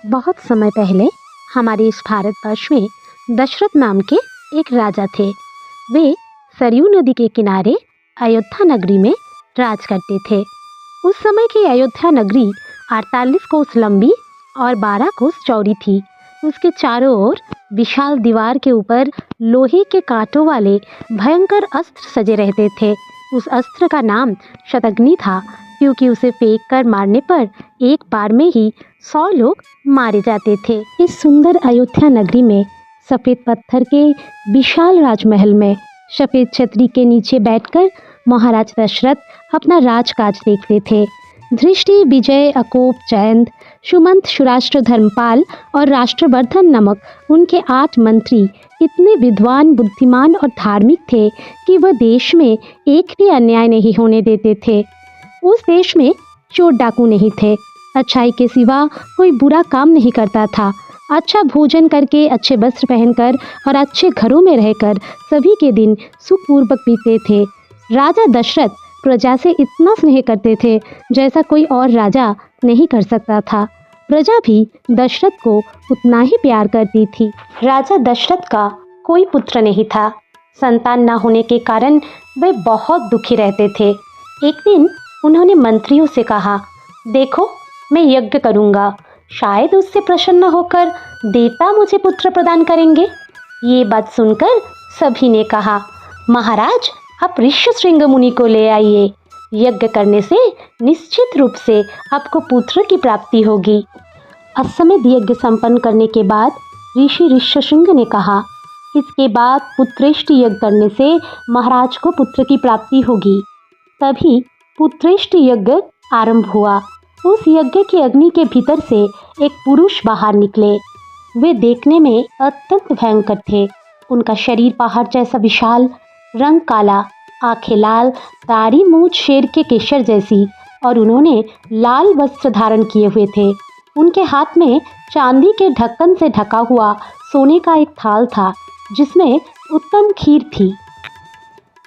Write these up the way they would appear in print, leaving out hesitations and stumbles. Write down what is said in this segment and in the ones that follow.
बहुत समय पहले हमारे इस भारतवर्ष में दशरथ नाम के एक राजा थे। वे सरयू नदी के किनारे अयोध्या नगरी में राज करते थे। उस समय की अयोध्या नगरी 48 कोस लंबी और 12 कोस चौड़ी थी। उसके चारों ओर विशाल दीवार के ऊपर लोहे के कांटों वाले भयंकर अस्त्र सजे रहते थे। उस अस्त्र का नाम शतघ्नि था, क्योंकि उसे फेंक कर मारने पर एक बार में ही 100 लोग मारे जाते थे। इस सुंदर अयोध्या नगरी में सफ़ेद पत्थर के विशाल राजमहल में सफ़ेद छतरी के नीचे बैठकर महाराज दशरथ अपना राजकाज देखते थे। धृष्टि, विजय, अकोप, जयंत, सुमंत, सुराष्ट्र, धर्मपाल और राष्ट्रवर्धन नामक उनके 8 मंत्री इतने विद्वान, बुद्धिमान और धार्मिक थे कि वह देश में एक भी अन्याय नहीं होने देते थे। उस देश में चोर डाकू नहीं थे। अच्छाई के सिवा कोई बुरा काम नहीं करता था। अच्छा भोजन करके, अच्छे वस्त्र पहनकर और अच्छे घरों में रहकर सभी के दिन सुखपूर्वक बीतते थे। राजा दशरथ प्रजा से इतना स्नेह करते थे जैसा कोई और राजा नहीं कर सकता था। प्रजा भी दशरथ को उतना ही प्यार करती थी। राजा दशरथ का कोई पुत्र नहीं था। संतान न होने के कारण वे बहुत दुखी रहते थे। एक दिन उन्होंने मंत्रियों से कहा, देखो, मैं यज्ञ करूँगा, शायद उससे प्रसन्न होकर देवता मुझे पुत्र प्रदान करेंगे। ये बात सुनकर सभी ने कहा, महाराज, आप ऋष्यशृंग मुनि को ले आइए। यज्ञ करने से निश्चित रूप से आपको पुत्र की प्राप्ति होगी। अश्वमेध यज्ञ संपन्न करने के बाद ऋषि ऋष्यशृंग ने कहा, इसके बाद पुत्रेष्टि यज्ञ करने से महाराज को पुत्र की प्राप्ति होगी। तभी पुत्रेष्टि यज्ञ आरंभ हुआ। उस यज्ञ की अग्नि के भीतर से एक पुरुष बाहर निकले। वे देखने में अत्यंत भयंकर थे। उनका शरीर पहाड़ जैसा विशाल, रंग काला, आंखें लाल, दाढ़ी मूंछ शेर के केसर जैसी और उन्होंने लाल वस्त्र धारण किए हुए थे। उनके हाथ में चांदी के ढक्कन से ढका हुआ सोने का एक थाल था, जिसमें उत्तम खीर थी।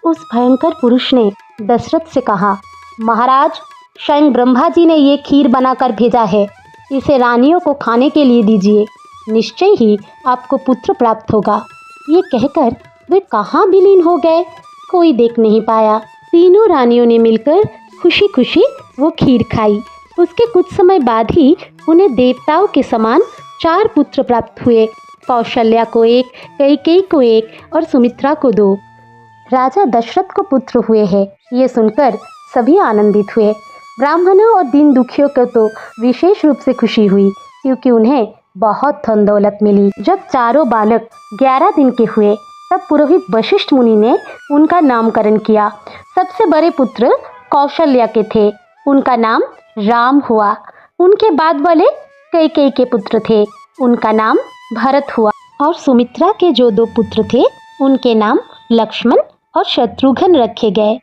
उस भयंकर पुरुष ने दशरथ से कहा, महाराज, स्वयं ब्रह्मा जी ने ये खीर बनाकर भेजा है। इसे रानियों को खाने के लिए दीजिए, निश्चय ही आपको पुत्र प्राप्त होगा। ये कहकर वे कहाँ विलीन हो गए, कोई देख नहीं पाया। तीनों रानियों ने मिलकर खुशी खुशी वो खीर खाई। उसके कुछ समय बाद ही उन्हें देवताओं के समान 4 पुत्र प्राप्त हुए। कौशल्या को 1, कैकेयी को 1 और सुमित्रा को 2। राजा दशरथ को पुत्र हुए हैं, ये सुनकर सभी आनंदित हुए। ब्राह्मणों और दीन दुखियों को तो विशेष रूप से खुशी हुई, क्योंकि उन्हें बहुत धन दौलत मिली। जब चारों बालक 11 दिन के हुए, तब पुरोहित वशिष्ठ मुनि ने उनका नामकरण किया। सबसे बड़े पुत्र कौशल्या के थे, उनका नाम राम हुआ। उनके बाद वाले कैकेयी के पुत्र थे, उनका नाम भरत हुआ। और सुमित्रा के जो 2 पुत्र थे, उनके नाम लक्ष्मण और शत्रुघ्न रखे गए।